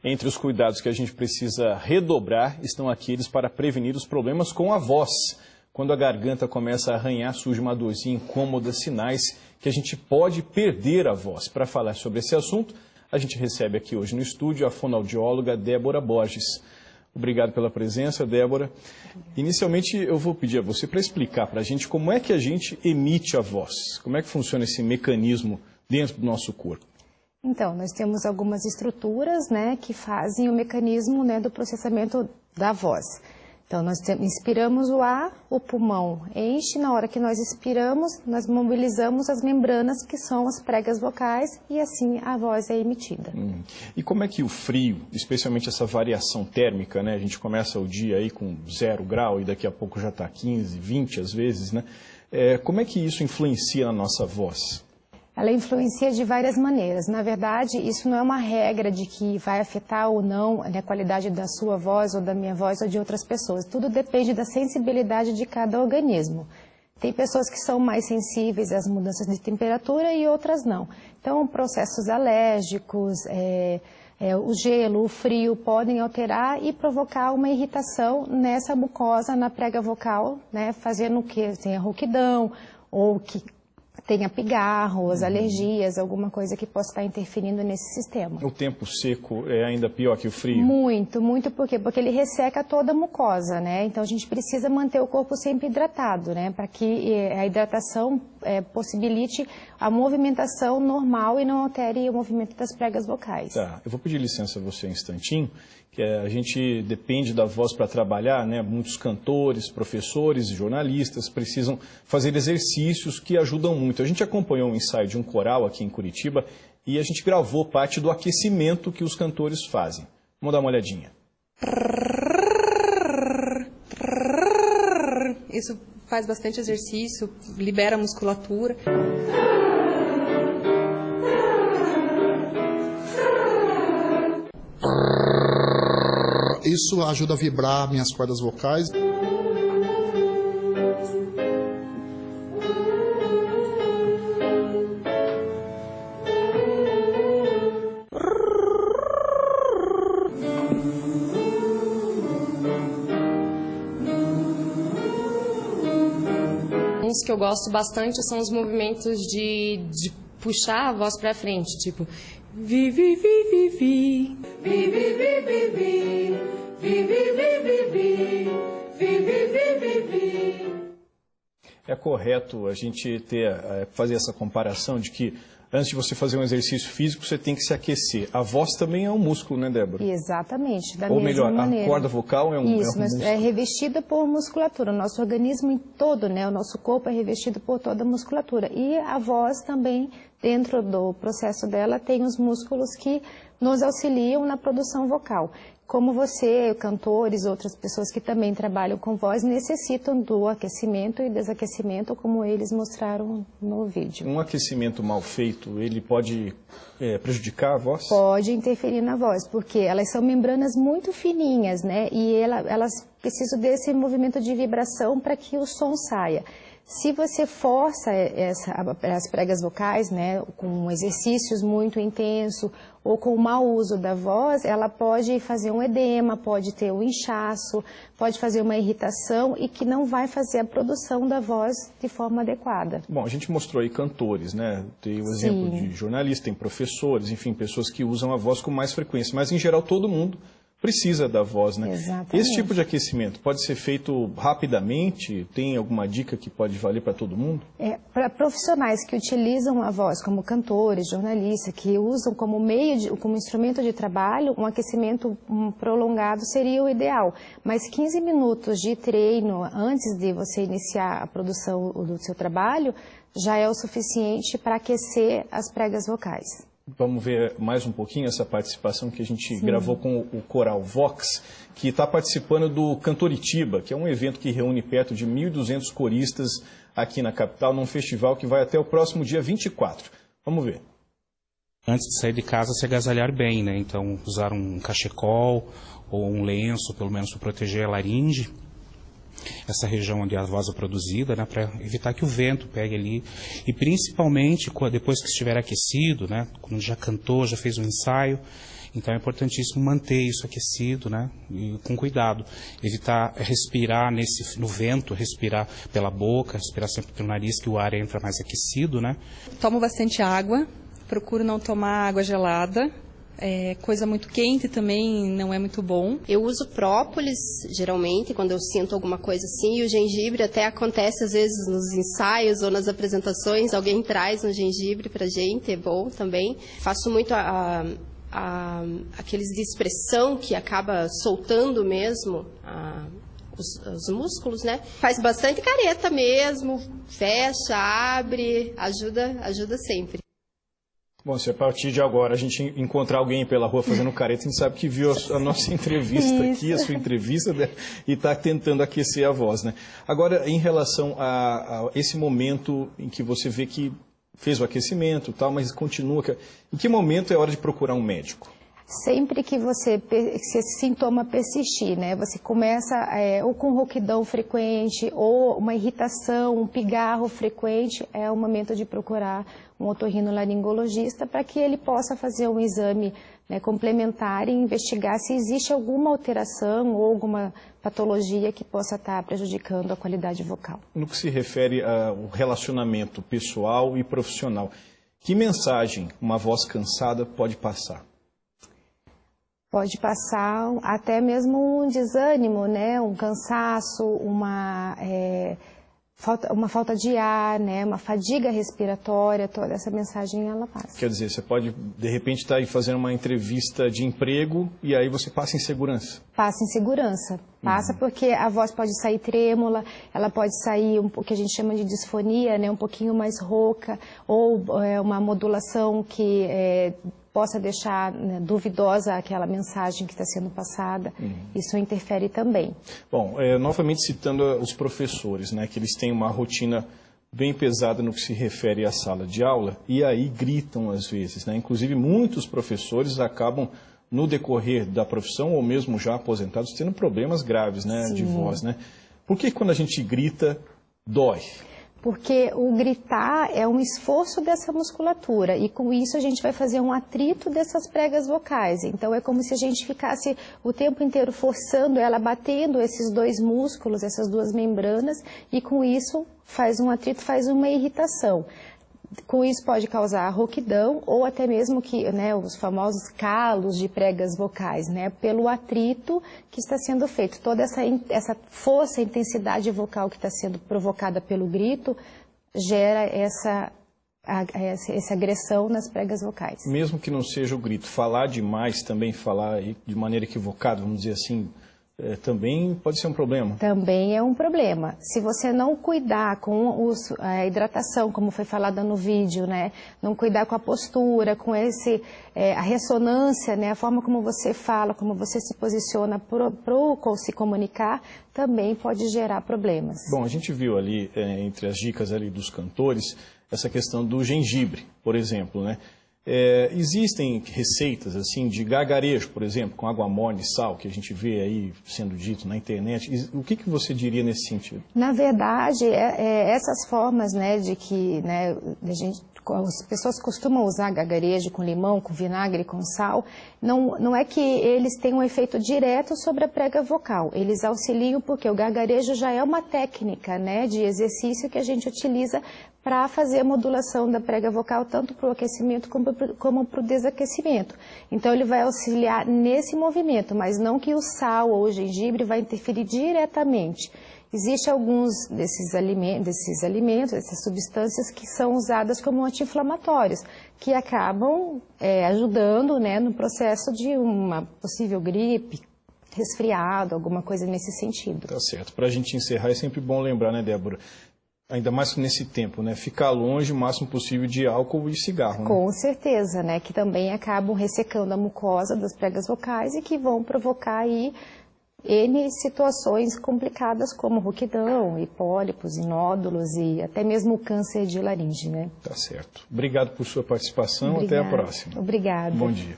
Entre os cuidados que a gente precisa redobrar estão aqueles para prevenir os problemas com a voz. Quando a garganta começa a arranhar, surge uma dorzinha incômoda, sinais que a gente pode perder a voz. Para falar sobre esse assunto, a gente recebe aqui hoje no estúdio a fonoaudióloga Débora Borges. Obrigado pela presença, Débora. Inicialmente, eu vou pedir a você para explicar para a gente como é que a gente emite a voz. Como é que funciona esse mecanismo dentro do nosso corpo? Então, nós temos algumas estruturas, né, que fazem o mecanismo, né, do processamento da voz. Então, nós inspiramos o ar, o pulmão enche, na hora que nós expiramos, nós mobilizamos as membranas, que são as pregas vocais, e assim a voz é emitida. E como é que o frio, especialmente essa variação térmica, né, a gente começa o dia aí com 0 grau e daqui a pouco já está 15, 20 às vezes, né? Como é que isso influencia na nossa voz? Ela influencia de várias maneiras. Na verdade, isso não é uma regra de que vai afetar ou não a qualidade da sua voz ou da minha voz ou de outras pessoas. Tudo depende da sensibilidade de cada organismo. Tem pessoas que são mais sensíveis às mudanças de temperatura e outras não. Então, processos alérgicos, o gelo, o frio podem alterar e provocar uma irritação nessa mucosa, na prega vocal, né, fazendo que tenha rouquidão ou que tenha pigarros, alergias, alguma coisa que possa estar interferindo nesse sistema. O tempo seco é ainda pior que o frio? Muito, muito. Por quê? Porque ele resseca toda a mucosa, né? Então a gente precisa manter o corpo sempre hidratado, né? Para que a hidratação possibilite a movimentação normal e não altere o movimento das pregas vocais. Tá, eu vou pedir licença a você um instantinho, que a gente depende da voz para trabalhar, né? Muitos cantores, professores e jornalistas precisam fazer exercícios que ajudam muito. A gente acompanhou um ensaio de um coral aqui em Curitiba e a gente gravou parte do aquecimento que os cantores fazem. Vamos dar uma olhadinha. Isso faz bastante exercício, libera a musculatura. Isso ajuda a vibrar minhas cordas vocais. Uns que eu gosto bastante são os movimentos de puxar a voz para frente, tipo vi vi vi vi vi vi vi vi vi vi vi vi vi vi vi vi. É correto a gente fazer essa comparação de que antes de você fazer um exercício físico, você tem que se aquecer. A voz também é um músculo, né, Débora? Exatamente, da Ou mesma melhor, maneira. A corda vocal é um Isso, músculo. É revestida por musculatura. O nosso organismo em todo, né, o nosso corpo é revestido por toda a musculatura. E a voz também, dentro do processo dela, tem os músculos que nos auxiliam na produção vocal. Como você, cantores, outras pessoas que também trabalham com voz, necessitam do aquecimento e desaquecimento, como eles mostraram no vídeo. Um aquecimento mal feito, ele pode prejudicar a voz? Pode interferir na voz, porque elas são membranas muito fininhas, né? E elas precisam desse movimento de vibração para que o som saia. Se você força as pregas vocais, né, com exercícios muito intensos ou com o mau uso da voz, ela pode fazer um edema, pode ter um inchaço, pode fazer uma irritação e que não vai fazer a produção da voz de forma adequada. Bom, a gente mostrou aí cantores, né? Tem o exemplo de jornalistas, tem professores, enfim, pessoas que usam a voz com mais frequência, mas em geral todo mundo precisa da voz, né? Exatamente. Esse tipo de aquecimento pode ser feito rapidamente? Tem alguma dica que pode valer para todo mundo? Para profissionais que utilizam a voz, como cantores, jornalistas, que usam como como instrumento de trabalho, um aquecimento prolongado seria o ideal. Mas 15 minutos de treino antes de você iniciar a produção do seu trabalho já é o suficiente para aquecer as pregas vocais. Vamos ver mais um pouquinho essa participação que a gente gravou com o Coral Vox, que está participando do Cantoritiba, que é um evento que reúne perto de 1.200 coristas aqui na capital, num festival que vai até o próximo dia 24. Vamos ver. Antes de sair de casa, se agasalhar bem, né? Então, usar um cachecol ou um lenço, pelo menos para proteger a laringe, essa região onde a voz é produzida, né, para evitar que o vento pegue ali. E principalmente depois que estiver aquecido, né, quando já cantou, já fez um ensaio, Então é importantíssimo manter isso aquecido, né? E com cuidado. Evitar respirar no vento, respirar pela boca, respirar sempre pelo nariz, que o ar entra mais aquecido, né? Tomo bastante água, procuro não tomar água gelada. Coisa muito quente também não é muito bom. Eu uso própolis, geralmente, quando eu sinto alguma coisa assim, e o gengibre até acontece às vezes nos ensaios ou nas apresentações, alguém traz um gengibre pra gente, é bom também. Faço muito aqueles de expressão que acaba soltando mesmo os músculos, né? Faz bastante careta mesmo, fecha, abre, ajuda sempre. Bom, se a partir de agora a gente encontrar alguém pela rua fazendo careta, a gente sabe que viu a nossa entrevista aqui, a sua entrevista, né? E está tentando aquecer a voz, né? Agora, em relação a esse momento em que você vê que fez o aquecimento e tal, mas continua... Em que momento é hora de procurar um médico? Sempre que esse sintoma persistir, né? Você começa ou com rouquidão frequente, ou uma irritação, um pigarro frequente, é o momento de procurar um otorrinolaringologista para que ele possa fazer um exame, né, complementar e investigar se existe alguma alteração ou alguma patologia que possa estar prejudicando a qualidade vocal. No que se refere ao relacionamento pessoal e profissional, que mensagem uma voz cansada pode passar? Pode passar até mesmo um desânimo, né? Um cansaço, uma falta de ar, né? Uma fadiga respiratória, toda essa mensagem ela passa. Quer dizer, você pode de repente estar aí fazendo uma entrevista de emprego e aí você passa insegurança. Passa insegurança. Passa porque a voz pode sair trêmula, ela pode sair o que a gente chama de disfonia, né? Um pouquinho mais rouca, ou uma modulação que possa deixar, né, duvidosa aquela mensagem que está sendo passada. Isso interfere também. Bom, novamente citando os professores, né, que eles têm uma rotina bem pesada no que se refere à sala de aula, e aí gritam às vezes, né? Inclusive muitos professores acabam, no decorrer da profissão, ou mesmo já aposentados, tendo problemas graves, né, de voz, né? Por que quando a gente grita, dói? Porque o gritar é um esforço dessa musculatura e com isso a gente vai fazer um atrito dessas pregas vocais. Então é como se a gente ficasse o tempo inteiro forçando ela, batendo esses dois músculos, essas duas membranas, e com isso faz um atrito, faz uma irritação. Com isso pode causar rouquidão ou até mesmo os famosos calos de pregas vocais, né, pelo atrito que está sendo feito. Toda essa força, intensidade vocal que está sendo provocada pelo grito gera essa agressão nas pregas vocais. Mesmo que não seja o grito, falar demais, também falar de maneira equivocada, vamos dizer assim, também pode ser um problema? Também é um problema. Se você não cuidar com a hidratação, como foi falada no vídeo, né? Não cuidar com a postura, com a ressonância, né? A forma como você fala, como você se posiciona para se comunicar, também pode gerar problemas. Bom, a gente viu ali, entre as dicas ali dos cantores, essa questão do gengibre, por exemplo, né? Existem receitas assim de gargarejo, por exemplo, com água morna e sal, que a gente vê aí sendo dito na internet. O que você diria nesse sentido? Na verdade, essas formas, né, de que, né, as pessoas costumam usar gargarejo com limão, com vinagre, com sal, não é que eles têm um efeito direto sobre a prega vocal. Eles auxiliam porque o gargarejo já é uma técnica, né, de exercício que a gente utiliza para fazer a modulação da prega vocal, tanto para o aquecimento como para o desaquecimento. Então, ele vai auxiliar nesse movimento, mas não que o sal ou o gengibre vai interferir diretamente. Existem alguns desses alimentos, essas substâncias que são usadas como anti-inflamatórios, que acabam ajudando, né, no processo de uma possível gripe, resfriado, alguma coisa nesse sentido. Tá certo. Para a gente encerrar, é sempre bom lembrar, né, Débora? Ainda mais nesse tempo, né? Ficar longe o máximo possível de álcool e cigarro, né? Com certeza, né? Que também acabam ressecando a mucosa das pregas vocais e que vão provocar aí N situações complicadas como rouquidão, e pólipos, e nódulos e até mesmo câncer de laringe, né? Tá certo. Obrigado por sua participação. Obrigada. Até a próxima. Obrigada. Bom dia.